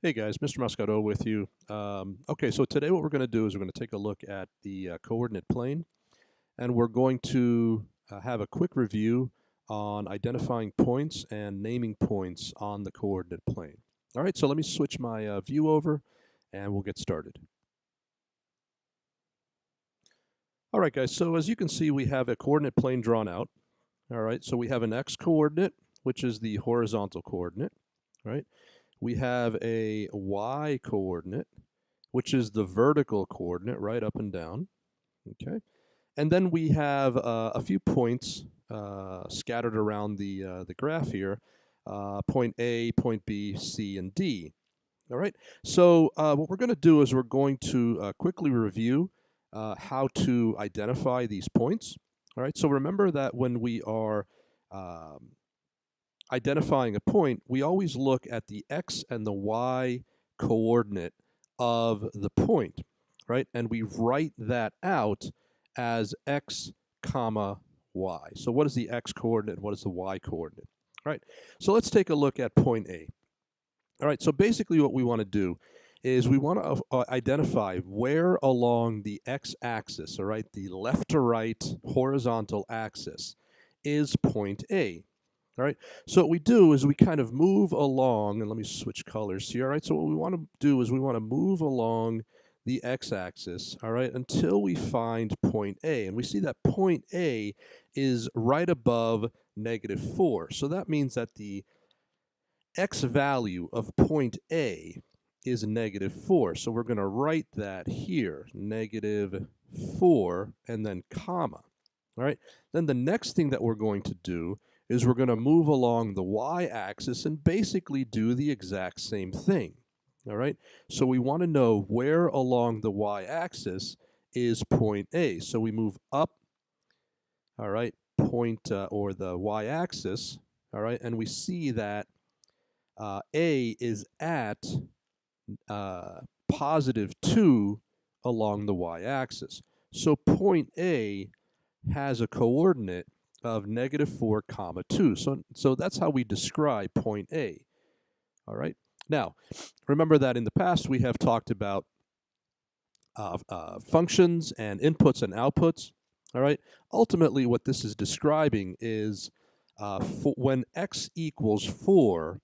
Hey guys, Mr. Moscato with you. Okay, so today what we're going to do is we're going to take a look at the coordinate plane, and we're going to have a quick review on identifying points and naming points on the coordinate plane. All right, so let me switch my view over, and we'll get started. All right, guys, so as you can see, we have a coordinate plane drawn out. All right, so we have an x-coordinate, which is the horizontal coordinate, right? We have a y-coordinate, which is the vertical coordinate, right up and down. Okay, and then we have a few points scattered around the graph here. Point A, point B, C, and D. All right. So what we're going to do is we're going to quickly review how to identify these points. All right. So remember that when we are um, identifying a point, we always look at the x and the y coordinate of the point, right? And we write that out as x comma y. So what is the x coordinate? What is the y coordinate? All right. So let's take a look at point A. All right. So basically what we want to do is we want to identify where along the x-axis, all right, the left to right horizontal axis, is point A. All right. So what we do is we kind of move along, and let me switch colors here. All right. So what we want to do is we want to move along the x-axis, all right, until we find point A. And we see that point A is right above -4. So that means that the x value of point A is -4. So we're going to write that here, -4, and then comma. All right. Then the next thing that we're going to do is we're going to move along the y-axis and basically do the exact same thing. All right. So we want to know where along the y-axis is point A. So we move up, all right, point or the y-axis, all right, and we see that A is at +2 along the y-axis. So point A has a coordinate of -4 comma 2. So that's how we describe point A. All right. Now, remember that in the past we have talked about functions and inputs and outputs. All right. Ultimately, what this is describing is when x equals 4,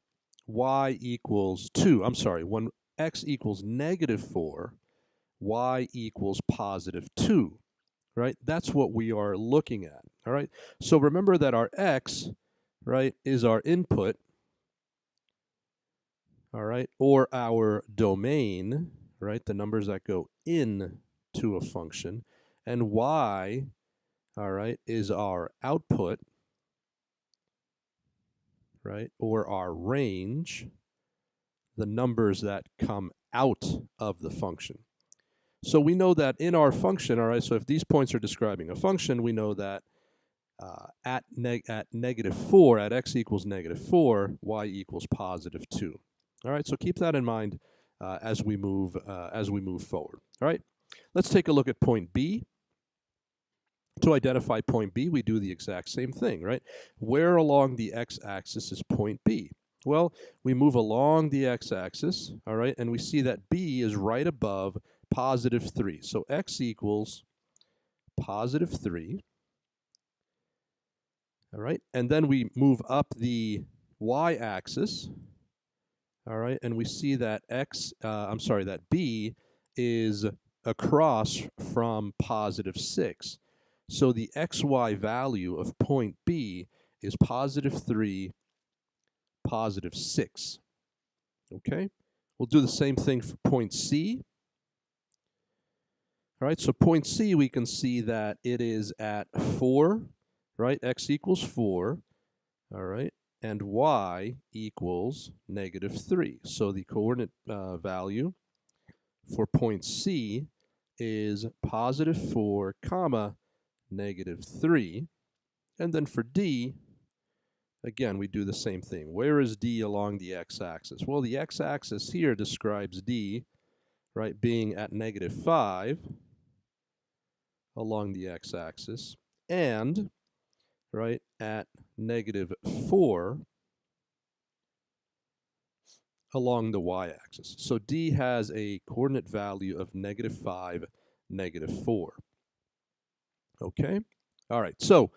y equals 2. I'm sorry, when x equals -4, y equals +2. Right? That's what we are looking at. All right. So remember that our x, right, is our input, all right, or our domain, right, the numbers that go in to a function, and y, all right, is our output, right, or our range, the numbers that come out of the function. So we know that in our function, all right, so if these points are describing a function, we know that at -4, at x equals -4, y equals +2. All right, so keep that in mind as we move forward. All right, let's take a look at point B. To identify point B, we do the exact same thing, right? Where along the x-axis is point B? Well, we move along the x-axis, all right, and we see that B is right above +3. So x equals +3. All right, and then we move up the y-axis, all right, and we see that that B is across from +6. So the xy value of point B is +3, +6. Okay, we'll do the same thing for point C. All right, so point C, we can see that it is at 4, right? X equals 4. All right, and y equals -3. So the coordinate value for point C is +4 comma -3. And then for D, again, we do the same thing. Where is D along the x-axis? Well, the x-axis here describes D, right, being at -5 along the x-axis, and, right, at -4 along the y-axis. So D has a coordinate value of -5, -4. Okay? All right, so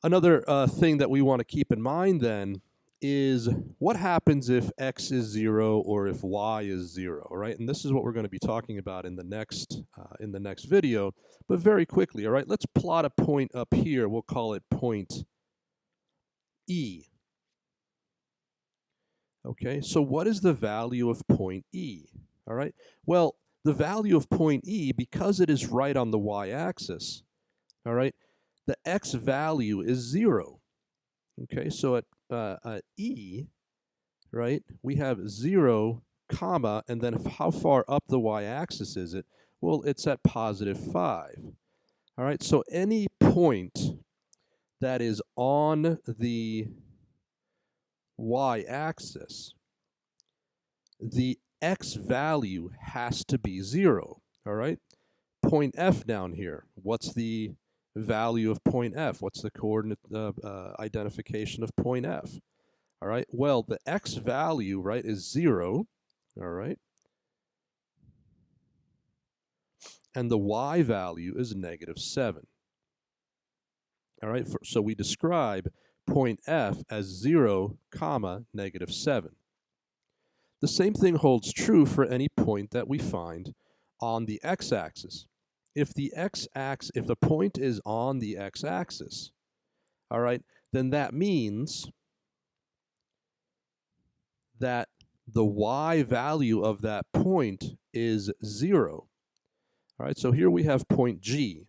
another thing that we want to keep in mind then is what happens if x is 0 or if y is 0, all right? And this is what we're going to be talking about in the next video, but very quickly, all right? Let's plot a point up here. We'll call it point E. Okay, so what is the value of point E? All right, well, the value of point E, because it is right on the y-axis, all right, the x value is 0. Okay, so at E, right, we have 0, comma, and then how far up the y-axis is it? Well, it's at +5. All right, so any point that is on the y-axis, the x value has to be 0, all right? Point F down here, what's the value of point F? What's the coordinate identification of point F? All right, well, the x value, right, is 0, all right? And the y value is -7. All right, so we describe point F as 0, comma, -7. The same thing holds true for any point that we find on the x-axis. If the point is on the x-axis, all right, then that means that the y value of that point is 0. All right, so here we have point G,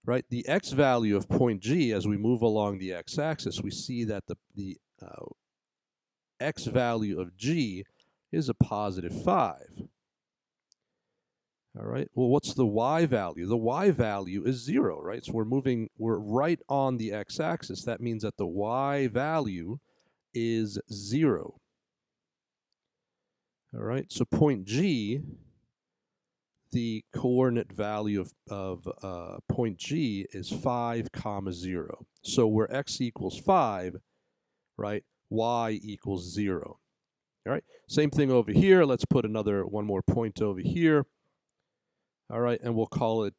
right? The x value of point G, as we move along the x-axis, we see that the x value of G is a +5. All right, well, what's the y value? The y value is 0, right? So we're right on the x-axis. That means that the y value is 0. All right, so point G, the coordinate value of point G is 5, 0. So where x equals 5, right, y equals 0. All right, same thing over here. Let's put one more point over here. All right, and we'll call it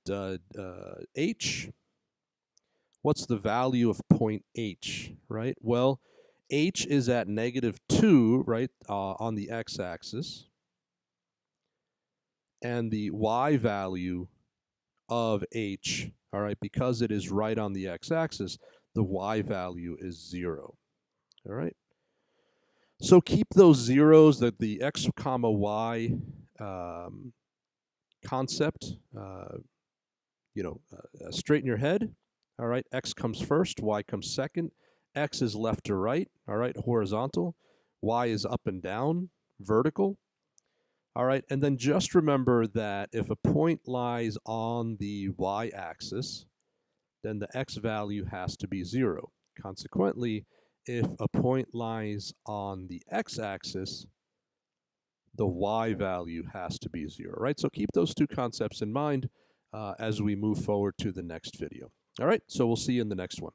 H. What's the value of point H, right? Well, H is at -2, right, on the x-axis. And the y value of H, all right, because it is right on the x-axis, the y value is 0. All right. So keep those zeros, the x comma y concept, straight in your head. All right, x comes first, y comes second. X is left to right, all right, horizontal. Y is up and down, vertical. All right, and then just remember that if a point lies on the y-axis, then the x value has to be 0. Consequently, if a point lies on the x-axis, the y value has to be 0, right? So keep those two concepts in mind as we move forward to the next video. All right, so we'll see you in the next one.